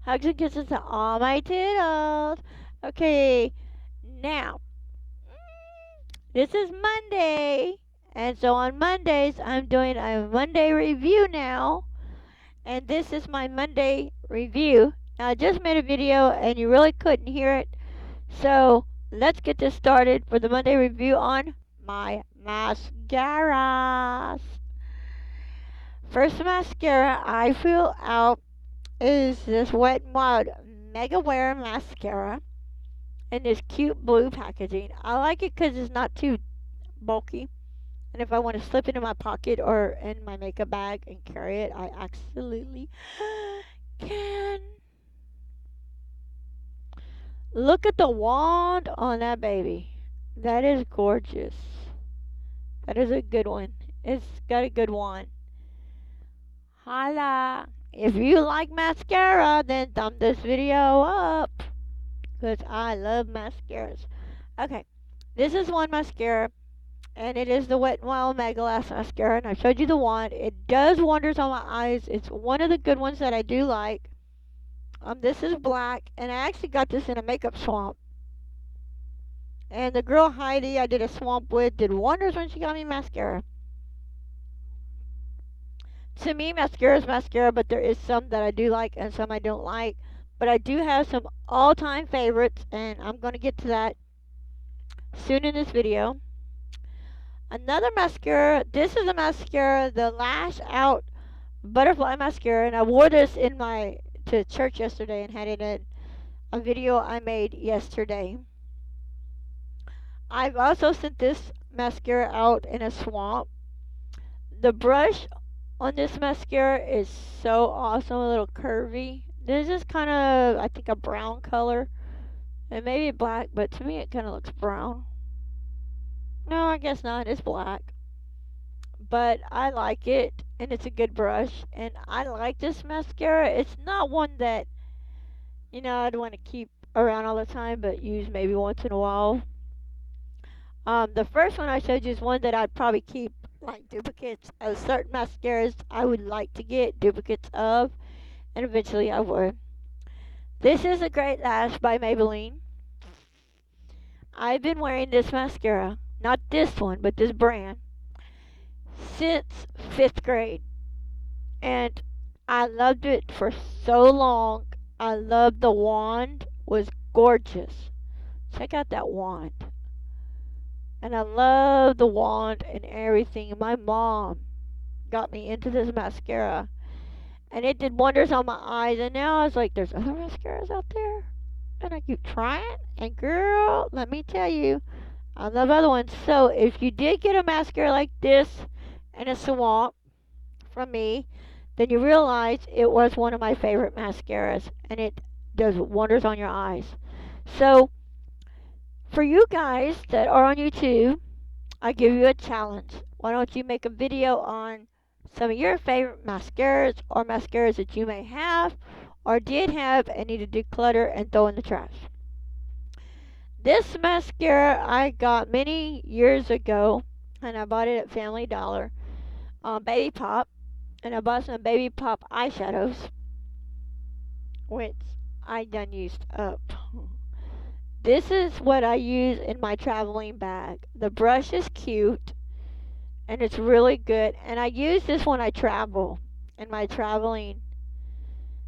Hugs and kisses to all my toodles. Okay, now, this is Monday. And so on Mondays, I'm doing a Monday review now. And this is my Monday review. Now, I just made a video and you really couldn't hear it. So let's get this started for the Monday review on my mascaras. First mascara I feel out is this Wet n Wild Mega Wear Mascara in this cute blue packaging. I like it because it's not too bulky. And if I want to slip it in my pocket or in my makeup bag and carry it, I absolutely can. Look at the wand on that baby. That is gorgeous. That is a good one. It's got a good wand. Holla. If you like mascara, then thumb this video up. Because I love mascaras. Okay, this is one mascara, and it is the Wet n Wild Mega Lash Mascara, and I showed you the wand. It does wonders on my eyes. It's one of the good ones that I do like. This is black, and I actually got this in a makeup swamp. And the girl Heidi I did a swamp with did wonders when she got me mascara. To me, mascara is mascara, but there is some that I do like and some I don't like. But I do have some all-time favorites, and I'm going to get to that soon in this video. Another mascara. This is a mascara, the Lash Out Butterfly Mascara, and I wore this to church yesterday and had it in a video I made yesterday. I've also sent this mascara out in a swamp. The brush on this mascara is so awesome, a little curvy. This is kind of, I think, a brown color. And maybe black, but to me it kind of looks brown. No, I guess not. It's black. But I like it, and it's a good brush. And I like this mascara. It's not one that, I'd want to keep around all the time, but use maybe once in a while. The first one I showed you is one that I'd probably keep like duplicates of certain mascaras I would like to get duplicates of, and eventually I would. This is a Great Lash by Maybelline. I've been wearing this mascara, not this one, but this brand, since 5th grade. And I loved it for so long. I loved the wand, was gorgeous. Check out that wand. And I love the wand and everything. My mom got me into this mascara. And it did wonders on my eyes. And now I was like, there's other mascaras out there? And I keep trying. And girl, let me tell you, I love other ones. So if you did get a mascara like this in a swamp from me, then you realize it was one of my favorite mascaras. And it does wonders on your eyes. So for you guys that are on YouTube, I give you a challenge. Why don't you make a video on some of your favorite mascaras or mascaras that you may have or did have and need to declutter and throw in the trash? This mascara I got many years ago, and I bought it at Family Dollar on Baby Pop, and I bought some Baby Pop eyeshadows, which I done used up. This is what I use in my traveling bag. The brush is cute and it's really good. And I use this when I travel in my traveling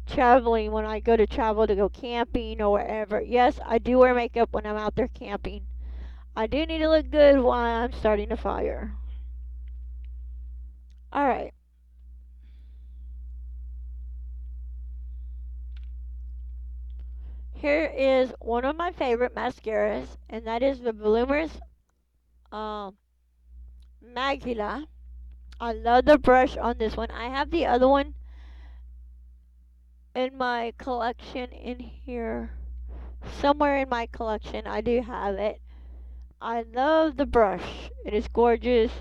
when I go to travel to go camping or wherever. Yes, I do wear makeup when I'm out there camping. I do need to look good while I'm starting a fire. Alright. Here is one of my favorite mascaras, and that is the Voluminous Magula. I love the brush on this one. I have the other one in my collection in here. Somewhere in my collection, I do have it. I love the brush. It is gorgeous.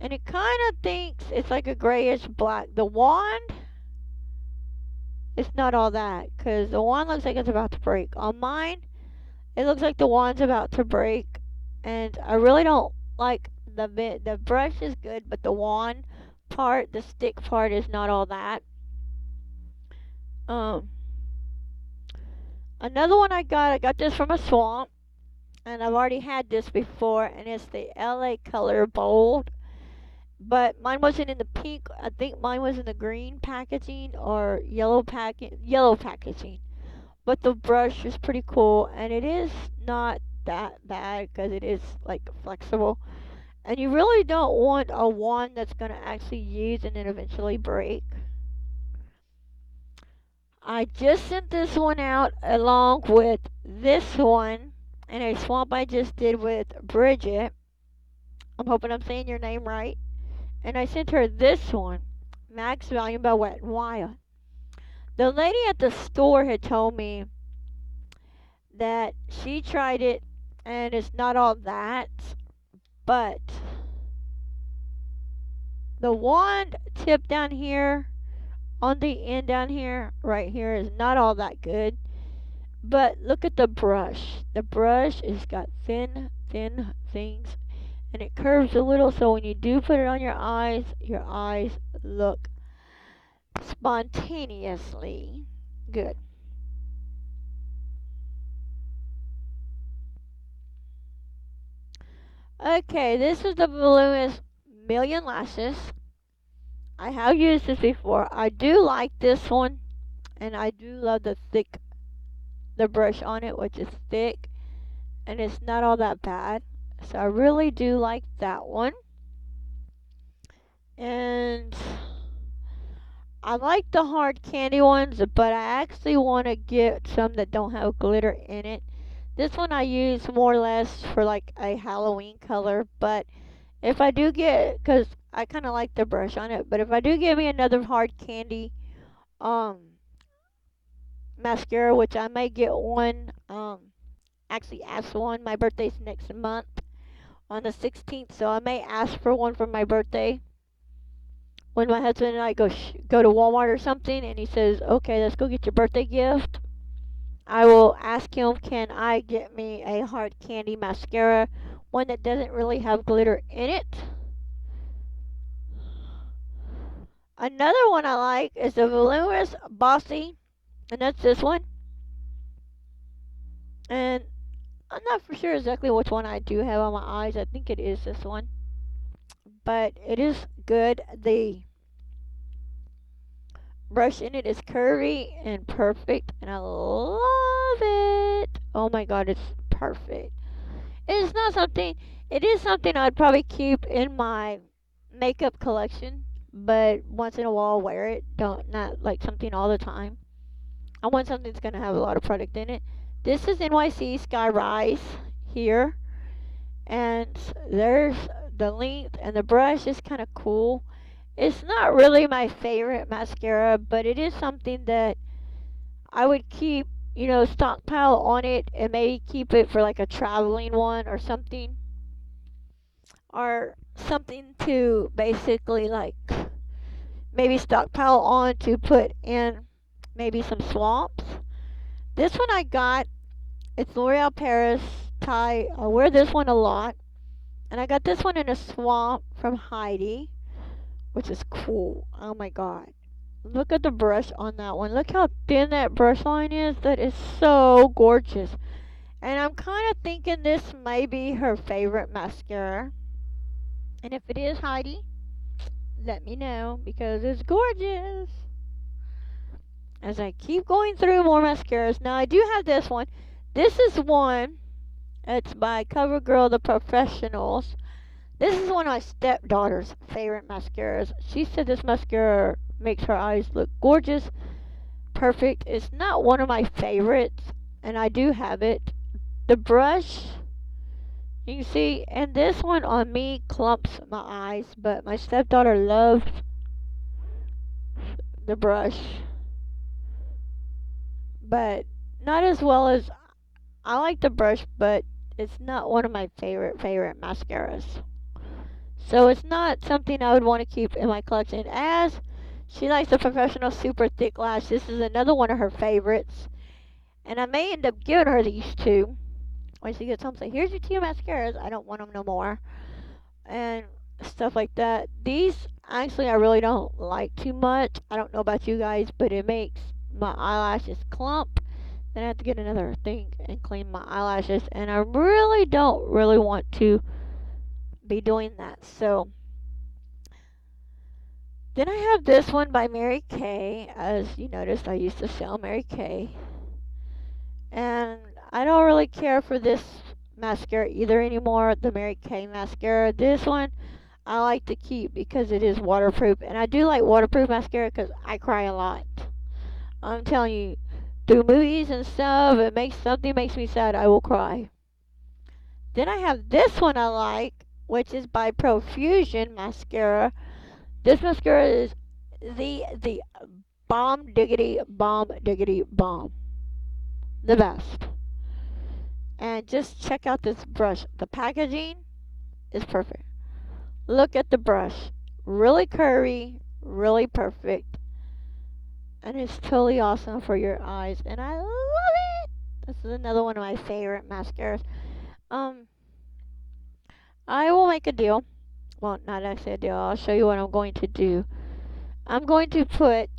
And it kind of thinks it's like a grayish black. The wand, it's not all that. Because the wand looks like it's about to break. On mine, it looks like the wand's about to break. And I really don't like the brush is good, but the wand part, the stick part is not all that. Another one I got this from a swamp, and I've already had this before, and it's the LA Color Bold. But mine wasn't in the pink. I think mine was in the green packaging or yellow packaging. But the brush is pretty cool, and it is not that bad because it is like flexible. And you really don't want a wand that's going to actually use and then eventually break. I just sent this one out along with this one and a swap I just did with Bridget. I'm hoping I'm saying your name right. And I sent her this one, Max Volume by Wet n Wild. The lady at the store had told me that she tried it and it's not all that, but the wand tip down here on the end down here, right here, is not all that good. But look at the brush. The brush has got thin things, and it curves a little, so when you do put it on your eyes look spontaneously good. Okay, this is the Voluminous Million Lashes. I have used this before. I do like this one, and I do love the brush on it, which is thick, and it's not all that bad. So I really do like that one. And I like the hard candy ones, but I actually want to get some that don't have glitter in it. This one I use more or less for like a Halloween color, but if I do get, because I kind of like the brush on it, but if I do get me another hard candy um mascara, which I may get one, actually ask one. My birthday's next month on the 16th, so I may ask for one for my birthday when my husband and I go to Walmart or something, and he says, "Okay, let's go get your birthday gift." I will ask him, "Can I get me a hard candy mascara, one that doesn't really have glitter in it?" Another one I like is the Voluminous Bossy, and that's this one. And I'm not for sure exactly which one I do have on my eyes. I think it is this one, but it is good. The brush in it is curvy and perfect, and I love it. Oh my god, it's perfect. It's not something, it is something I'd probably keep in my makeup collection, but once in a while wear it. Don't, not like something all the time. I want something that's going to have a lot of product in it. This is NYC Sky Rise here, and there's the length, and the brush is kind of cool. It's not really my favorite mascara, but it is something that I would keep, stockpile on it and maybe keep it for like a traveling one or something. Or something to basically like maybe stockpile on to put in maybe some swamps. This one I got, it's L'Oreal Paris Thai. I wear this one a lot. And I got this one in a swamp from Heidi, which is cool. Oh my god. Look at the brush on that one. Look how thin that brush line is. That is so gorgeous. And I'm kind of thinking this may be her favorite mascara. And if it is Heidi, let me know because it's gorgeous. As I keep going through more mascaras. Now I do have this one. This is one. It's by CoverGirl The Professionals. This is one of my stepdaughter's favorite mascaras. She said this mascara makes her eyes look gorgeous, perfect. It's not one of my favorites, and I do have it. The brush, you can see, and this one on me clumps my eyes, but my stepdaughter loves the brush, but not as well as I like the brush, but it's not one of my favorite mascaras. So it's not something I would want to keep in my collection. As she likes the Professional Super Thick Lash, this is another one of her favorites. And I may end up giving her these two when she gets home. Say, here's your two mascaras. I don't want them no more. And stuff like that. These, actually, I really don't like too much. I don't know about you guys, but it makes my eyelashes clump. Then I have to get another thing and clean my eyelashes. And I really don't really want to be doing that. So then I have this one by Mary Kay. As you noticed, I used to sell Mary Kay. And I don't really care for this mascara either anymore, the Mary Kay mascara. This one I like to keep because it is waterproof. And I do like waterproof mascara because I cry a lot. I'm telling you, through movies and stuff, it makes something makes me sad, I will cry. Then I have this one I like, which is by Profusion mascara. This mascara is the bomb diggity bomb. The best. And just check out this brush. The packaging is perfect. Look at the brush. Really curvy, really perfect. And it's totally awesome for your eyes. And I love it. This is another one of my favorite mascaras. Um, I will make a deal. Well, not actually a deal. I'll show you what I'm going to do. I'm going to put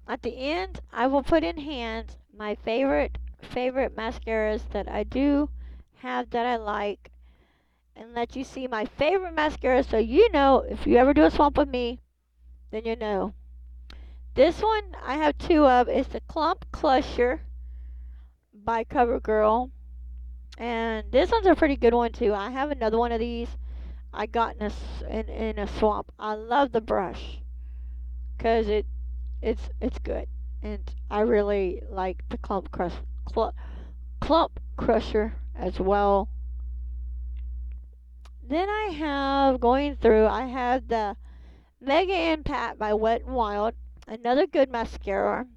at the end. I will put in hands my favorite mascaras that I do have that I like, and let you see my favorite mascara, so you know if you ever do a swamp with me, then you know. This one I have two of. It's the Clump Clusher by CoverGirl, and this one's a pretty good one too. I have another one of these I got in a swamp. I love the brush because it's good, and I really like the Clump Crusher as well. Then I have going through. I have the Mega Impact by Wet n Wild, another good mascara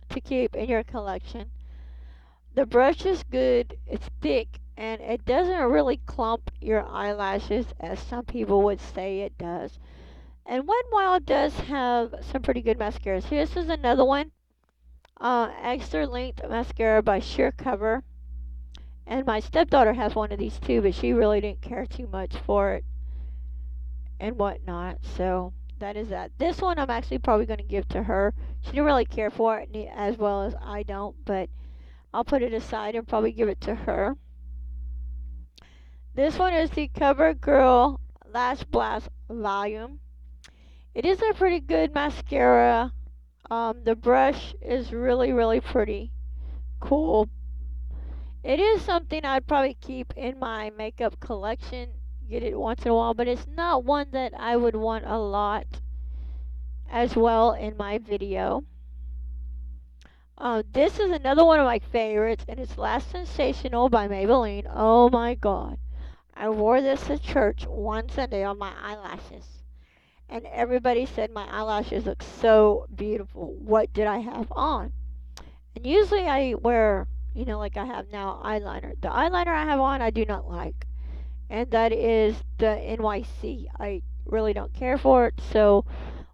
to keep in your collection. The brush is good. It's thick and it doesn't really clump your eyelashes as some people would say it does. And Wet n Wild does have some pretty good mascaras. This is another one, extra length mascara by Sheer Cover. And my stepdaughter has one of these too, but she really didn't care too much for it and whatnot. So that is that. This one I'm actually probably going to give to her. She didn't really care for it as well as I don't, but I'll put it aside and probably give it to her. This one is the CoverGirl Lash Blast Volume. It is a pretty good mascara. The brush is really pretty cool. It is something I'd probably keep in my makeup collection, get it once in a while, but it's not one that I would want a lot as well in my video. This is another one of my favorites, and it's Last Sensational by Maybelline. Oh my god. I wore this to church one Sunday on my eyelashes, and everybody said my eyelashes look so beautiful. What did I have on? And usually I wear, like I have now, eyeliner. The eyeliner I have on I do not like, and that is the NYC. I really don't care for it, so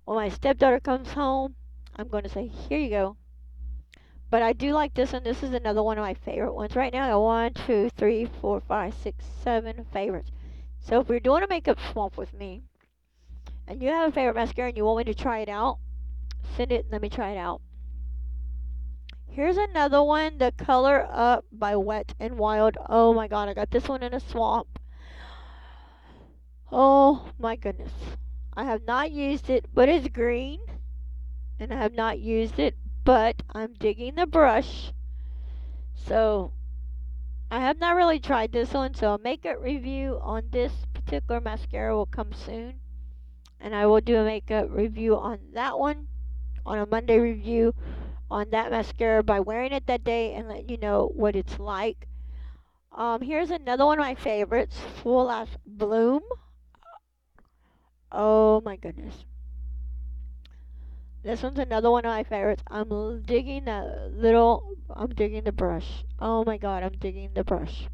when my stepdaughter comes home, I'm going to say, here you go. But I do like this one. This is another one of my favorite ones. Right now I got 1, 2, 3, 4, 5, 6, 7 favorites. So if you're doing a makeup swamp with me, and you have a favorite mascara and you want me to try it out, send it and let me try it out. Here's another one, the Color Up by Wet n Wild. Oh my god, I got this one in a swamp. Oh my goodness. I have not used it, but it's green. And I have not used it, but I'm digging the brush. So I have not really tried this one, so a makeup review on this particular mascara will come soon. And I will do a makeup review on that one, on a Monday review on that mascara by wearing it that day and let you know what it's like. Here's another one of my favorites, Full Lash Bloom. Oh my goodness. This one's another one of my favorites. I'm digging the brush. Oh my god, I'm digging the brush.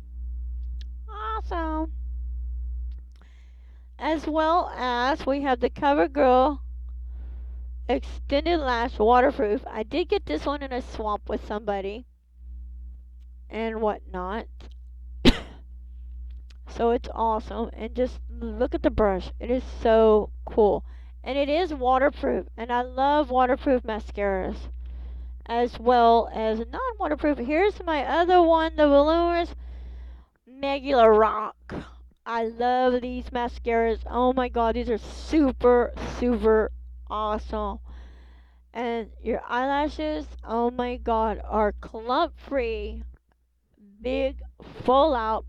Awesome. As well as we have the CoverGirl Extended Lash Waterproof. I did get this one in a swamp with somebody and whatnot. So it's awesome. And just look at the brush. It is so cool. And it is waterproof. And I love waterproof mascaras. as well as non-waterproof. Here's my other one, the Voluminous Megula Rock. I love these mascaras. Oh my god, these are super, super awesome. And your eyelashes, oh my god, are clump free, big, full out.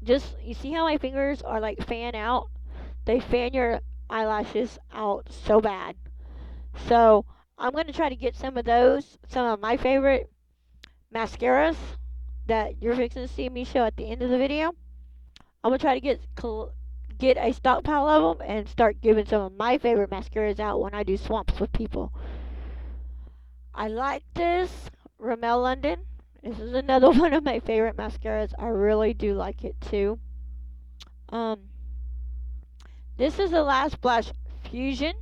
Just, you see how my fingers are like fan out? They fan your eyelashes out so bad. So, I'm going to try to get some of those, some of my favorite mascaras that you're fixing to see me show at the end of the video. I'm gonna try to get a stockpile of them and start giving some of my favorite mascaras out when I do swamps with people. I like this Rimmel London. This is another one of my favorite mascaras. I really do like it too. Um, this is the Last Splash Fusion.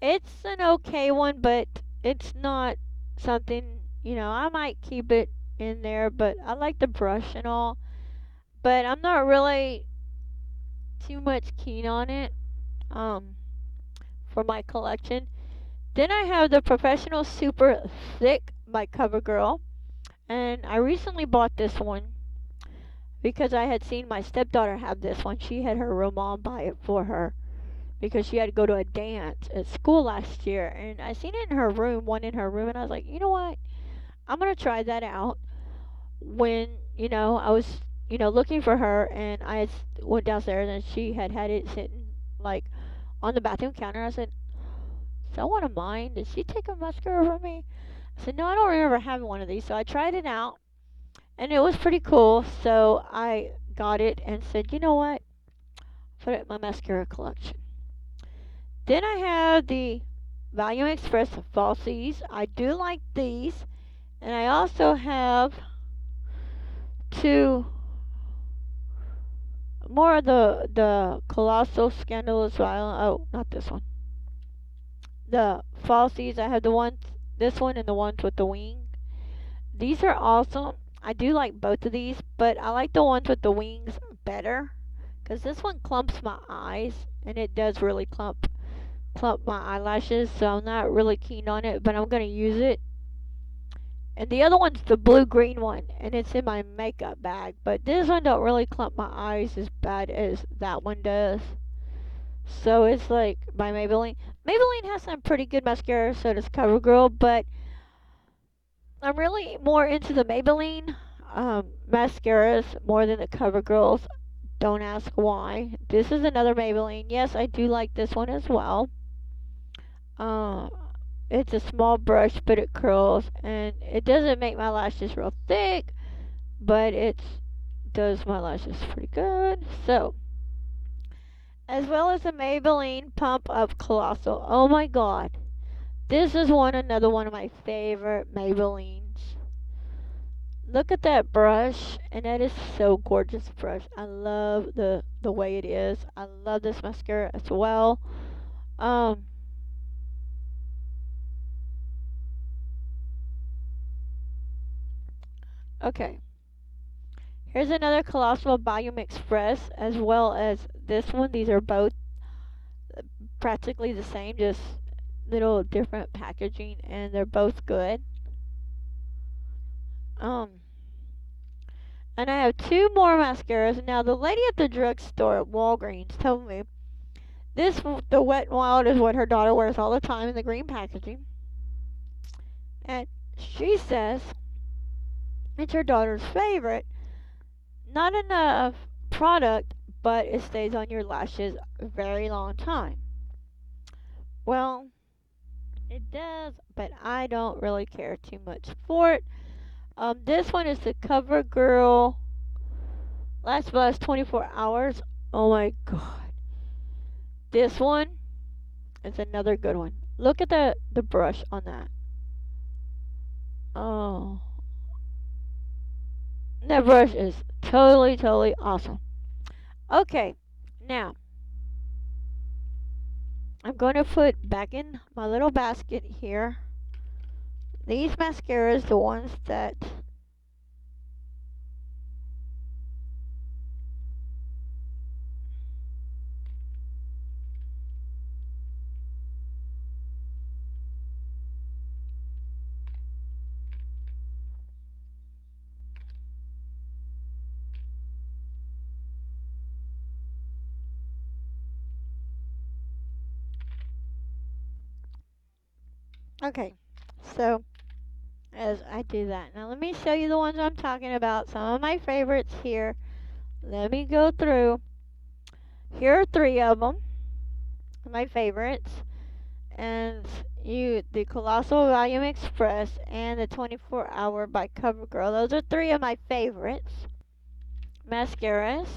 It's an okay one, but it's not something, I might keep it in there, but I like the brush and all. But I'm not really too much keen on it for my collection. Then I have the Professional Super Thick by CoverGirl, and I recently bought this one because I had seen my stepdaughter have this one. She had her real mom buy it for her because she had to go to a dance at school last year, and I seen it in her room, one in her room, and I was like, you know what? I'm gonna try that out. When I was looking for her, and went downstairs, and she had it sitting like on the bathroom counter. I said, someone of mine, did she take a mascara from me? I said, no, I don't remember having one of these. So I tried it out, and it was pretty cool. So I got it and said, you know what? Put it in my mascara collection. Then I have the Volume Express Falsies. I do like these. And I also have two more of the Colossal Scandalous Violent. Oh, not this one. The Falsies. I have this one and the ones with the wing. These are awesome. I do like both of these, but I like the ones with the wings better because this one clumps my eyes, and it does really clump my eyelashes. So I'm not really keen on it, but I'm gonna use it. And the other one's the blue green one, and it's in my makeup bag. But this one don't really clump my eyes as bad as that one does. So it's like by Maybelline. Maybelline has some pretty good mascara, so does CoverGirl, but I'm really more into the Maybelline mascaras more than the CoverGirls. Don't ask why. This is another Maybelline. Yes, I do like this one as well. Uh, it's a small brush, but it curls, and it doesn't make my lashes real thick, but it does my lashes pretty good. So, as well as the Maybelline Pump Up Colossal. Oh my god. This is another one of my favorite Maybellines. Look at that brush, and that is so gorgeous brush. I love the way it is. I love this mascara as well. Um, okay. Here's another Colossal Volume Express, as well as this one. These are both practically the same, just little different packaging, and they're both good. Um, and I have two more mascaras. Now, the lady at the drugstore at Walgreens told me the Wet n Wild is what her daughter wears all the time in the green packaging. And she says it's her daughter's favorite. Not enough product, but it stays on your lashes a very long time. Well, it does, but I don't really care too much for it. This one is the CoverGirl Last 24 Hours. Oh my god. This one is another good one. Look at the brush on that. Oh. That brush is totally, totally awesome. Okay, now I'm going to put back in my little basket here these mascaras, the ones that Okay, so as I do that, now let me show you the ones I'm talking about. Some of my favorites here. Let me go through. Here are three of them, my favorites, and the Colossal Volume Express and the 24 Hour by CoverGirl. Those are three of my favorites mascaras,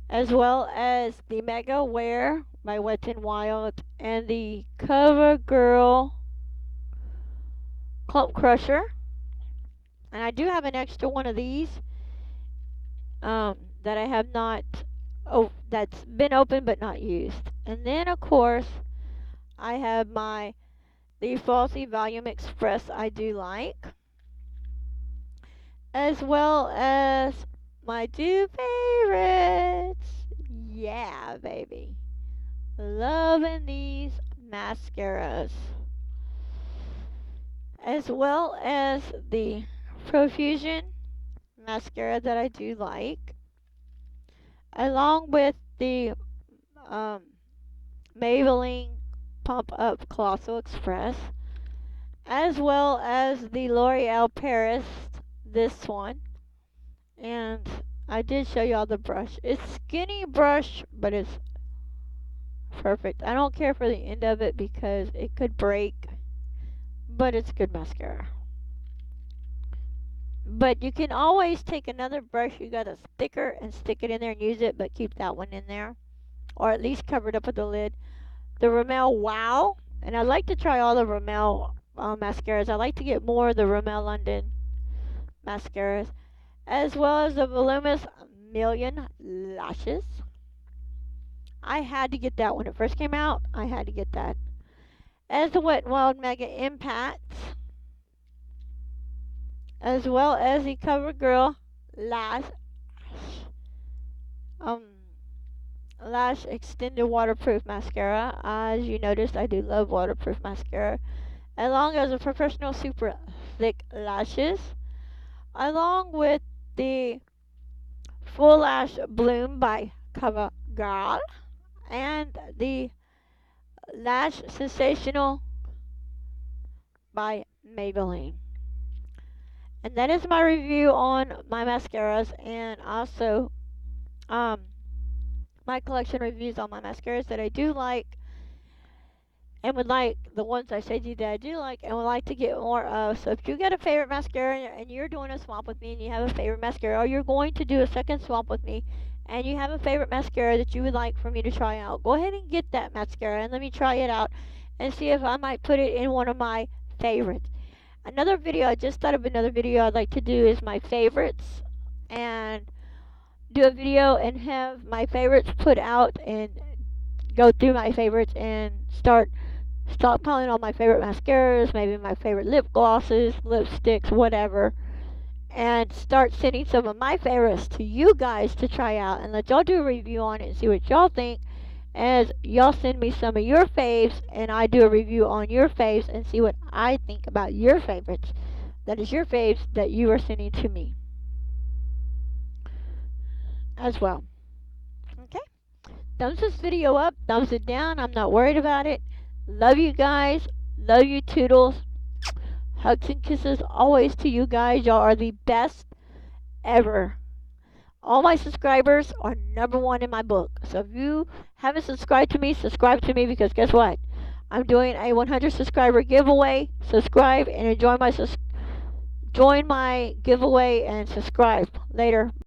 as well as the Mega Wear by Wet n Wild and the CoverGirl Clump Crusher. And I do have an extra one of these that I have not, that's been open but not used. And then, of course, I have the Falsy Volume Express I do like, as well as my two favorites. Yeah, baby. Loving these mascaras. As well as the Profusion mascara that I do like, along with the um, Maybelline Pump Up Colossal Express, as well as the L'Oreal Paris, this one. And I did show y'all the brush. It's skinny brush, but it's perfect. I don't care for the end of it because it could break, but it's good mascara. But you can always take another brush you got a thicker and stick it in there and use it, but keep that one in there. Or at least cover it up with the lid. The Rimmel Wow. And I like to try all the Rimmel mascaras. I like to get more of the Rimmel London mascaras. As well as the Voluminous Million Lashes. I had to get that when it first came out. I had to get that. As the Wet n Wild Mega Impacts. As well as the CoverGirl Lash um Lash Extended Waterproof Mascara. As you noticed, I do love waterproof mascara. Along as the Professional Super Thick Lashes. Along with the Full Lash Bloom by CoverGirl. And the Lash Sensational by Maybelline. And that is my review on my mascaras and also my collection reviews on my mascaras that I do like and would like, the ones I showed you that I do like and would like to get more of. So if you got a favorite mascara and you're doing a swap with me and you have a favorite mascara, or you're going to do a second swap with me and you have a favorite mascara that you would like for me to try out, go ahead and get that mascara and let me try it out and see if I might put it in one of my favorites. Another video, I just thought of another video I'd like to do is my favorites, and do a video and have my favorites put out and go through my favorites and start stockpiling all my favorite mascaras, maybe my favorite lip glosses, lipsticks, whatever, and start sending some of my favorites to you guys to try out and let y'all do a review on it and see what y'all think as y'all send me some of your faves and I do a review on your faves and see what I think about your favorites. That is your faves that you are sending to me as well. Okay? Thumbs this video up, thumbs it down. I'm not worried about it. Love you guys. Love you, Toodles. Hugs and kisses always to you guys. Y'all are the best ever. All my subscribers are number one in my book. So if you haven't subscribed to me, subscribe to me because guess what? I'm doing a 100 subscriber giveaway. Subscribe and join my giveaway and subscribe. Later.